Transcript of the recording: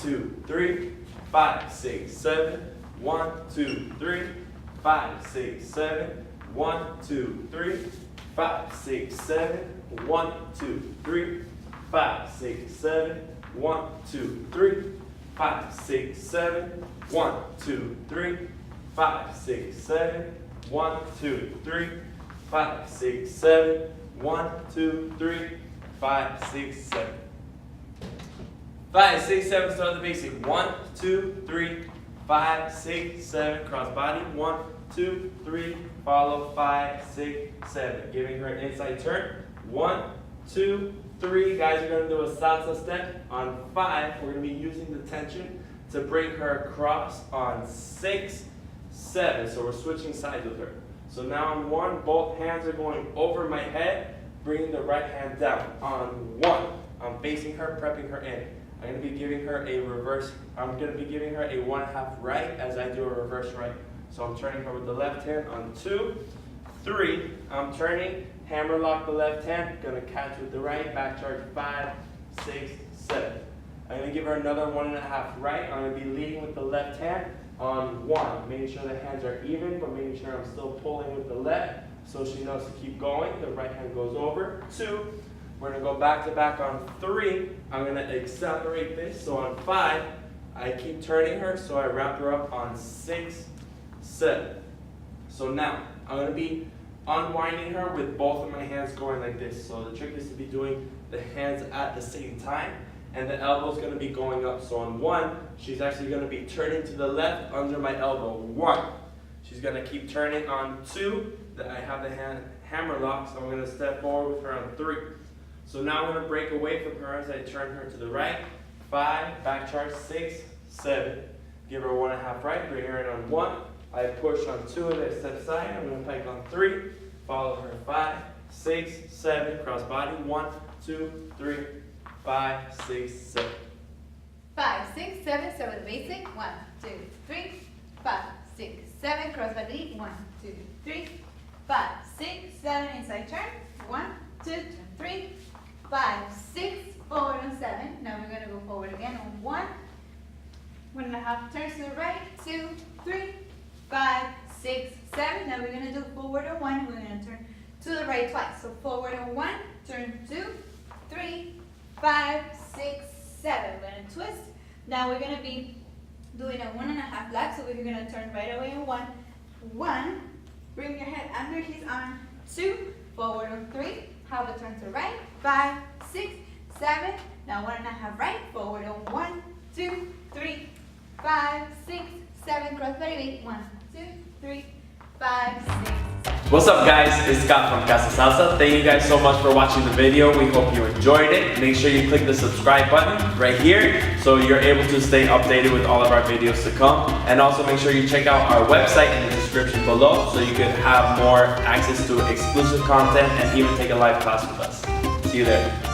2, 3, 5, 6, 7. 1, 2, 3, 5, 6, 7. 1, 2, 3, 5, 6, 7. 1, 2, 3, 5, 6, 7. 1, 2, 3, 5, 6, 7. 1, 2, 3, 5, 6, 7. 1, 2, 3, 5, 6, 7. 1, 2, 3, 5, 6, 7. 5, 6, 7, start the basic. 1, 2, 3, 5, 6, 7, cross body. 1, 2, 3, follow 5, 6, 7. Giving her an inside turn. 1, 2, 3. Guys, we're going to do a salsa step. On 5, we're going to be using the tension to bring her across on 6, 7. So we're switching sides with her. So now on 1, both hands are going over my head, bringing the right hand down. On 1, I'm facing her, prepping her in. I'm going to be giving her a reverse. I'm going to be giving her a 1/2 right as I do a reverse right. So I'm turning her with the left hand on 2, 3. I'm turning, hammer lock the left hand, going to catch with the right, back charge 5, 6, 7. I'm going to give her another 1/2 right. I'm going to be leading with the left hand on 1, making sure the hands are even, but making sure I'm still pulling with the left so she knows to keep going. The right hand goes over. 2. We're going to go back to back on 3. I'm going to accelerate this. So on 5, I keep turning her, so I wrap her up on 6, 7. So now, I'm going to be unwinding her with both of my hands going like this. So the trick is to be doing the hands at the same time, and the elbow is going to be going up. So on 1, she's actually going to be turning to the left under my elbow. 1. She's going to keep turning on 2. I have the hammer lock, so I'm going to step forward with her on 3. So now I'm going to break away from her as I turn her to the right. 5, back charge 6, 7. Give her 1/2 right, bring her in on 1. I push on 2 and I step side. I'm going to pike on 3. Follow her 5, 6, 7. Cross body. 1, 2, 3, 5, 6, 7. 5, 6, 7, start with the basic. 1, 2, 3, 5, 6, 7. Cross body. 1, 2, 3, 5, 6, 7. Inside turn. 1, 2, 3, 5, 6. Forward on 7. Now we're going to go forward again on 1. 1/2 turns to the right. 2, 3, 5, 6, 7. Now we're going to do forward on 1. We're going to turn to the right twice. So forward on 1, turn 2, 3, 5, 6, 7. We're going to twist. Now we're going to be doing a 1.5 lap. So we're going to turn right away on 1. 1. Bring your head under his arm. 2. Forward on 3. Have a turn to right. 5, 6, 7. Now 1.5 right. Forward on 1, 2, 3, 5, 6, 7. Cross body. 1, 2, 3, 5, 6, 7. What's up, guys? It's Scott from Casa Salsa. Thank you guys so much for watching the video. We hope you enjoyed it. Make sure you click the subscribe button right here so you're able to stay updated with all of our videos to come. And also make sure you check out our website in the description below so you can have more access to exclusive content and even take a live class with us. See you there.